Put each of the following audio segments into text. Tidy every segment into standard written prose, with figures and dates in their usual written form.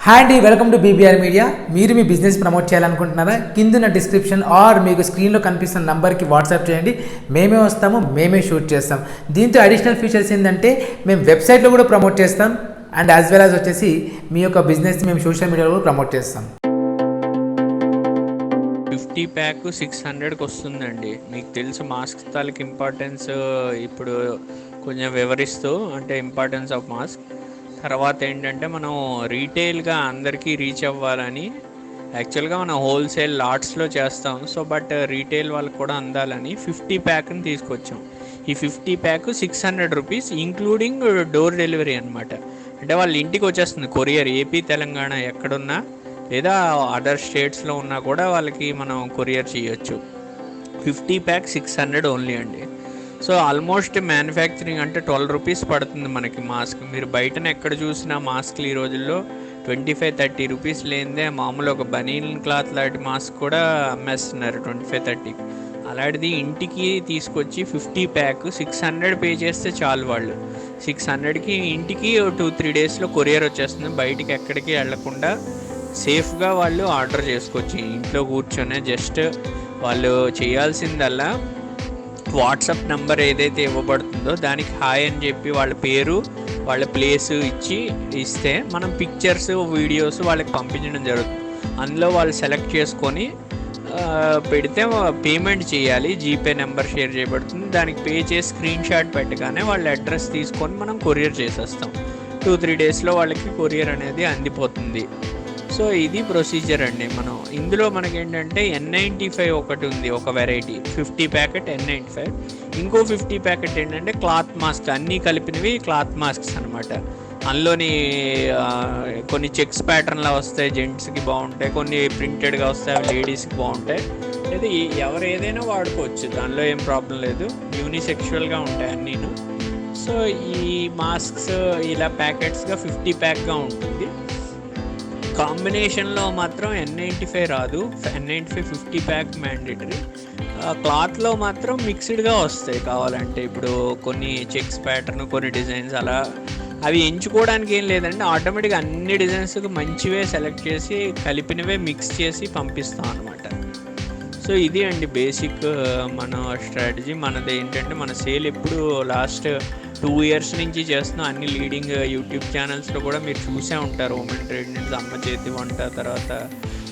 Hi అండి, welcome to BBR media. మీరు మీ business promote చేయాలనుకుంటున్నారా? కింద డిస్క్రిప్షన్ ఆర్ మీకు స్క్రీన్లో కనిపిస్తున్న నంబర్కి వాట్సాప్ చేయండి. మేమే వస్తాము, మేమే షూట్ చేస్తాం. దీంతో అడిషనల్ ఫీచర్స్ ఏంటంటే మేము వెబ్సైట్లో కూడా ప్రమోట్ చేస్తాం అండ్ యాజ్ వెల్ యాజ్ వచ్చేసి మీ యొక్క బిజినెస్ని మేము సోషల్ మీడియాలో కూడా ప్రమోట్ చేస్తాం. 50 ప్యాక్ 600కి వస్తుందండి. మీకు తెలుసు మాస్క్ తాలూకు ఇంపార్టెన్స్ ఇప్పుడు కొంచెం వివరిస్తూ, అంటే ఇంపార్టెన్స్ ఆఫ్ మాస్క్. తర్వాత ఏంటంటే మనం రీటైల్గా అందరికీ రీచ్ అవ్వాలని యాక్చువల్గా మనం హోల్సేల్ లాట్స్లో చేస్తాం. సో బట్ రీటైల్ వాళ్ళకి కూడా అందాలని 50 ప్యాక్ని తీసుకొచ్చాం. ఈ 50 pack 600 rupees including door delivery అనమాట. అంటే వాళ్ళ ఇంటికి వచ్చేస్తుంది కొరియర్. ఏపీ తెలంగాణ ఎక్కడున్నా లేదా అదర్ స్టేట్స్లో ఉన్నా కూడా వాళ్ళకి మనం కొరియర్ చేయొచ్చు. 50 ప్యాక్ 600 ఓన్లీ అండి. సో ఆల్మోస్ట్ మ్యానుఫ్యాక్చరింగ్ అంటే 12 రూపీస్ పడుతుంది మనకి మాస్క్. మీరు బయటన ఎక్కడ చూసినా మాస్క్లు ఈ రోజుల్లో 25-30 రూపీస్ లేనిదే మామూలు ఒక బనీన్ క్లాత్ లాంటి మాస్క్ కూడా అమ్మేస్తున్నారు 25-30. అలాంటిది ఇంటికి తీసుకొచ్చి 50 ప్యాక్ 600 పే చేస్తే చాలు. వాళ్ళు 600కి ఇంటికి 2-3 డేస్లో కొరియర్ వచ్చేస్తుంది. బయటికి ఎక్కడికి వెళ్లకుండా సేఫ్గా వాళ్ళు ఆర్డర్ చేసుకోవచ్చు ఇంట్లో కూర్చొనే. జస్ట్ వాళ్ళు చేయాల్సిందల్లా వాట్సాప్ నెంబర్ ఏదైతే ఇవ్వబడుతుందో దానికి హాయ్ అని చెప్పి వాళ్ళ పేరు వాళ్ళ ప్లేస్ ఇస్తే మనం పిక్చర్స్ వీడియోస్ వాళ్ళకి పంపించడం జరుగుతుంది. అందులో వాళ్ళు సెలెక్ట్ చేసుకొని పెడితే పేమెంట్ చేయాలి. జీపే నెంబర్ షేర్ చేయబడుతుంది. దానికి పే చేసి స్క్రీన్ షాట్ పెట్టగానే వాళ్ళ అడ్రస్ తీసుకొని మనం కొరియర్ చేసేస్తాం. 2-3 డేస్లో వాళ్ళకి కొరియర్ అనేది అందిపోతుంది. సో ఇది ప్రొసీజర్ అండి. మనం ఇందులో మనకేంటంటే N95 ఒకటి ఉంది, ఒక వెరైటీ 50 ప్యాకెట్ N95. ఇంకో 50 ప్యాకెట్ ఏంటంటే క్లాత్ మాస్క్, అన్నీ కలిపినవి క్లాత్ మాస్క్స్ అనమాట. అందులోని కొన్ని చెక్స్ ప్యాటర్న్లా వస్తాయి, జెంట్స్కి బాగుంటాయి. కొన్ని ప్రింటెడ్గా వస్తాయి, అవి లేడీస్కి బాగుంటాయి. లేదా ఎవరు ఏదైనా వాడుకోవచ్చు, దానిలో ఏం ప్రాబ్లం లేదు. యూనిసెక్షువల్గా ఉంటాయి అన్నీను. సో ఈ మాస్క్స్ ఇలా ప్యాకెట్స్గా 50 ప్యాక్గా ఉంటుంది. కాంబినేషన్లో మాత్రం N95 రాదు. N95 50 pack mandatory. క్లాత్లో మాత్రం మిక్స్డ్గా వస్తాయి కావాలంటే. ఇప్పుడు కొన్ని చెక్స్ ప్యాటర్న్, కొన్ని డిజైన్స్ అలా అవి ఎంచుకోవడానికి ఏం లేదండి. ఆటోమేటిక్గా అన్ని డిజైన్స్కి మంచివే సెలెక్ట్ చేసి కలిపినవే మిక్స్ చేసి పంపిస్తాం అనమాట. సో ఇది అండి బేసిక్ మన స్ట్రాటజీ. మనది ఏంటంటే మన సేల్ ఎప్పుడు లాస్ట్ 2 years నుంచి చేస్తున్నాం. అన్ని లీడింగ్ యూట్యూబ్ ఛానల్స్లో కూడా మీరు చూసే ఉంటారు. ఉమెన్ ట్రేడ్ నీడ్స్, అమ్మ చేతి వంట, తర్వాత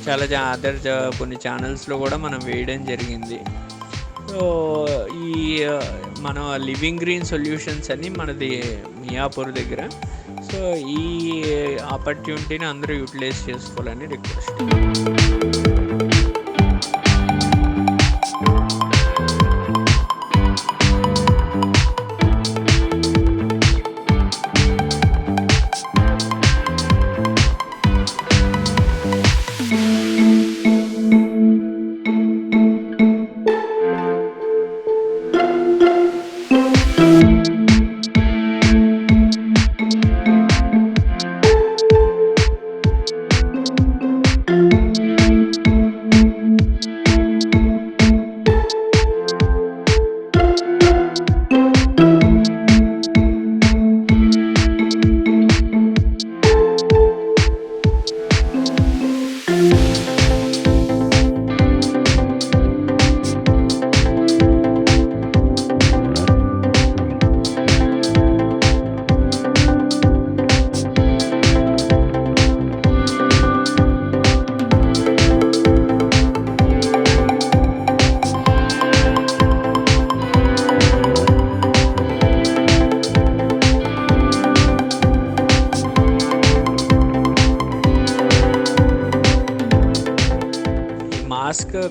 చాలా అదర్ కొన్ని ఛానల్స్లో కూడా మనం వేయడం జరిగింది. సో ఈ మన లివింగ్ గ్రీన్ సొల్యూషన్స్ అని మనది మియాపూర్ దగ్గర. సో ఈ ఆపర్చునిటీని అందరూ యూటిలైజ్ చేసుకోవాలని రిక్వెస్ట్.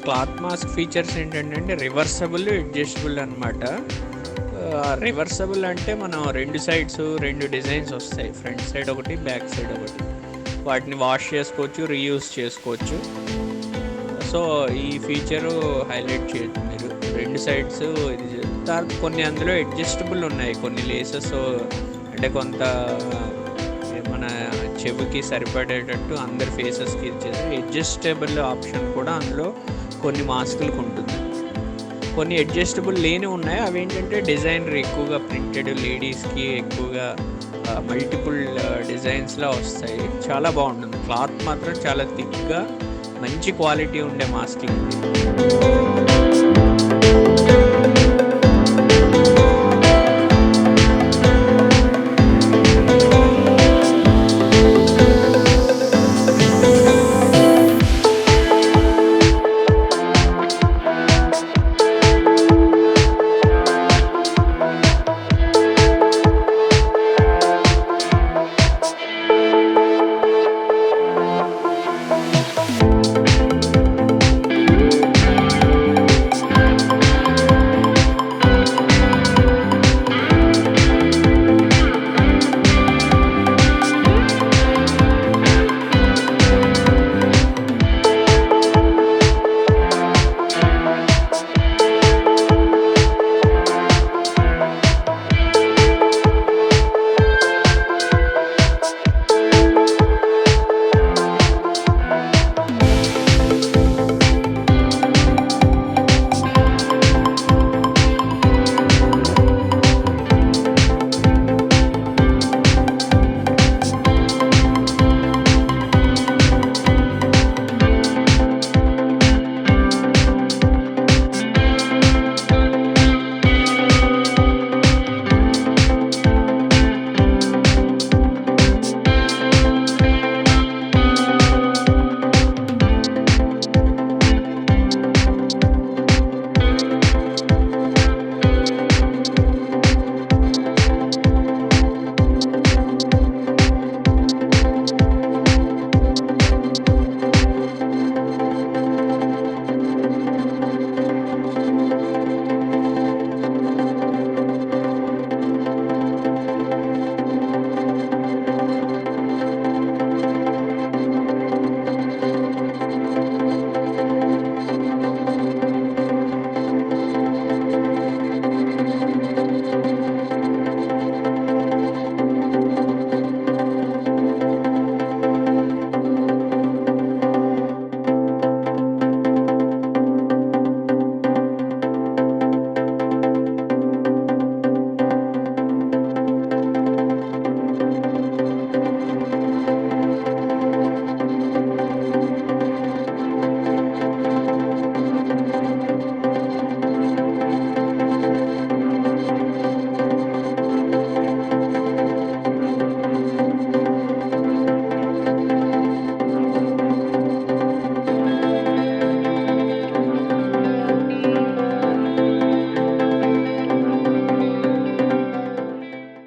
క్లాత్ మాస్క్ ఫీచర్స్ ఏంటంటే రివర్సబుల్, అడ్జస్టబుల్ అనమాట. రివర్సబుల్ అంటే మనం 2 సైడ్స్ 2 డిజైన్స్ వస్తాయి. ఫ్రంట్ సైడ్ ఒకటి, బ్యాక్ సైడ్ ఒకటి. వాటిని వాష్ చేసుకోవచ్చు, రీయూజ్ చేసుకోవచ్చు. సో ఈ ఫీచరు హైలైట్ చేయొచ్చు మీరు 2 సైడ్స్. ఇది కొన్ని అందులో అడ్జస్టబుల్ ఉన్నాయి, కొన్ని లేసెస్ అంటే కొంత మన చెవికి సరిపడేటట్టు అందరి ఫేసెస్కి ఇచ్చేసి అడ్జస్టబుల్ ఆప్షన్ కూడా అందులో కొన్ని మాస్కులకు ఉంటుంది. కొన్ని అడ్జస్టబుల్ లేని ఉన్నాయి. అవి ఏంటంటే డిజైనర్ ఎక్కువగా ప్రింటెడ్ లేడీస్కి ఎక్కువగా మల్టిపుల్ డిజైన్స్లో వస్తాయి. చాలా బాగుంటుంది. క్లాత్ మాత్రం చాలా థిక్గా మంచి క్వాలిటీ ఉండే మాస్క్.